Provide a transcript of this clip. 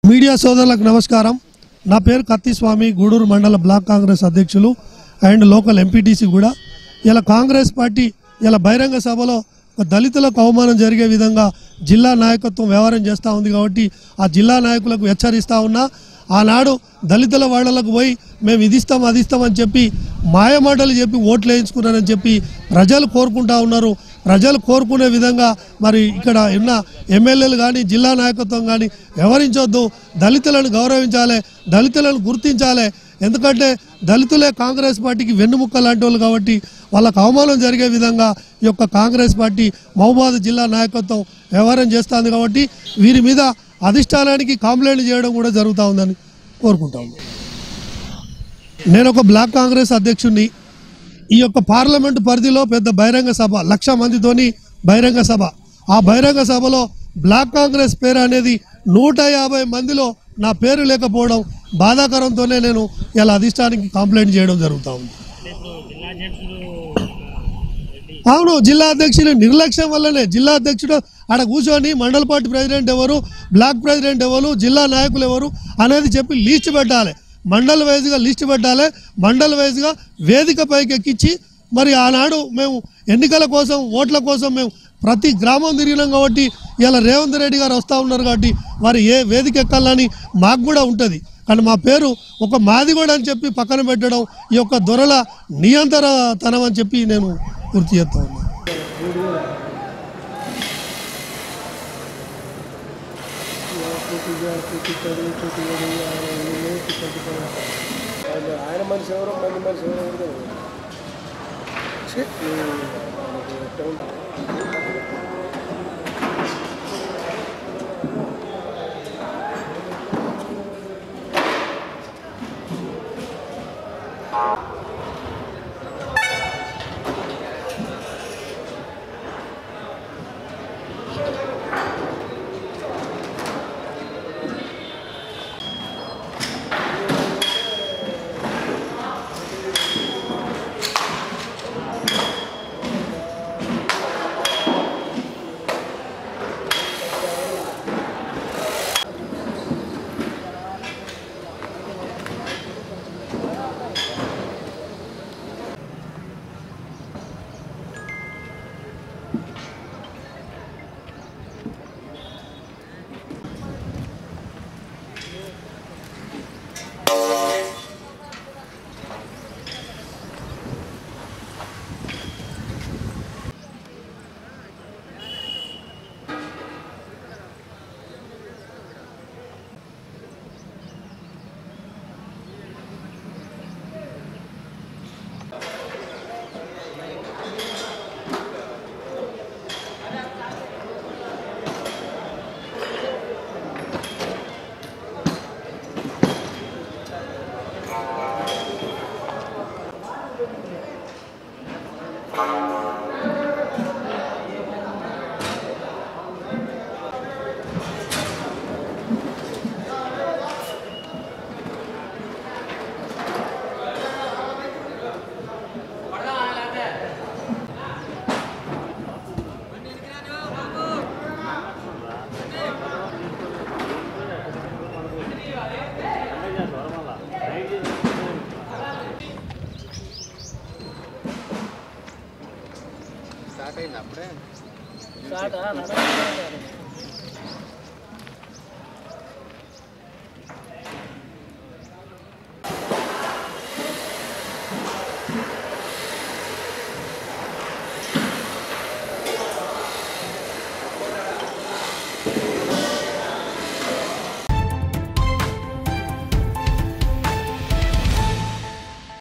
Media సోదరులకు నమస్కారం. నా పేరు కత్తి స్వామి, గూడూరు మండల బ్లాక్ కాంగ్రెస్ అధ్యక్షులు అండ్ లోకల్ ఎంపీటీసీ కూడా. ఇలా కాంగ్రెస్ పార్టీ ఇలా బహిరంగ సభలో దళితులకు అవమానం జరిగే విధంగా జిల్లా నాయకత్వం వ్యవహారం చేస్తూ ఉంది. కాబట్టి ఆ జిల్లా నాయకులకు హెచ్చరిస్తూ ఉన్నా, ఆనాడు దళితుల వాళ్ళకు పోయి మేము ఇదిస్తాం అదిస్తామని చెప్పి మాయమాటలు చెప్పి ఓట్లు వేయించుకున్నారని చెప్పి ప్రజలు కోరుకుంటా ఉన్నారు. ప్రజలు కోరుకునే విధంగా మరి ఇక్కడ ఉన్న ఎమ్మెల్యేలు కానీ జిల్లా నాయకత్వం కానీ వ్యవహరించొద్దు. దళితులను గౌరవించాలి, దళితులను గుర్తించాలి. ఎందుకంటే దళితులే కాంగ్రెస్ పార్టీకి వెన్నుముక్క లాంటి వాళ్ళు. కాబట్టి వాళ్ళకు అవమానం జరిగే విధంగా ఈ యొక్క కాంగ్రెస్ పార్టీ మహబూబాబాద్ జిల్లా నాయకత్వం వ్యవహారం చేస్తుంది. కాబట్టి వీరి మీద అధిష్టానానికి కంప్లైంట్ చేయడం కూడా జరుగుతూ ఉందని కోరుకుంటాము. నేను ఒక బ్లాక్ కాంగ్రెస్ అధ్యక్షుడిని. ఈ యొక్క పార్లమెంటు పరిధిలో పెద్ద బహిరంగ సభ, 1,00,000 మందితోని బహిరంగ సభ. ఆ బహిరంగ సభలో బ్లాక్ కాంగ్రెస్ పేరు అనేది 150 మందిలో నా పేరు లేకపోవడం బాధాకరంతోనే నేను ఇలా అధిష్టానానికి కంప్లైంట్ చేయడం జరుగుతూ ఉంది. అవును, జిల్లా అధ్యక్షులు నిర్లక్ష్యం వల్లనే. జిల్లా అధ్యక్షుడు ఆడ కూర్చొని మండల పార్టీ ప్రెసిడెంట్ ఎవరు, బ్లాక్ ప్రెసిడెంట్ ఎవరు, జిల్లా నాయకులు ఎవరు అనేది చెప్పి లిస్ట్ పెట్టాలి. మండల వైజ్గా లిస్ట్ పెట్టాలి. మండల వైజ్గా వేదిక పైకి ఎక్కించి మరి ఆనాడు మేము ఎన్నికల కోసం ఓట్ల కోసం మేము ప్రతి గ్రామం తిరిగినాం. కాబట్టి ఇలా రేవంత్ రెడ్డి గారు వస్తూ ఉన్నారు. కాబట్టి వారు ఏ వేదిక ఎక్కాలని మాకు కూడా ఉంటుంది. కానీ మా పేరు ఒక మాదిగోడు అని చెప్పి పక్కన పెట్టడం ఈ యొక్క దొరల నియంత్రణతనం అని చెప్పి నేను గుర్తు చేస్తా ఉన్నాను. ఆయన మనిషి ఎవరో మంది మనిషి ఎవరో స్టార్ట్ అయింది. అప్పుడే స్టార్ట్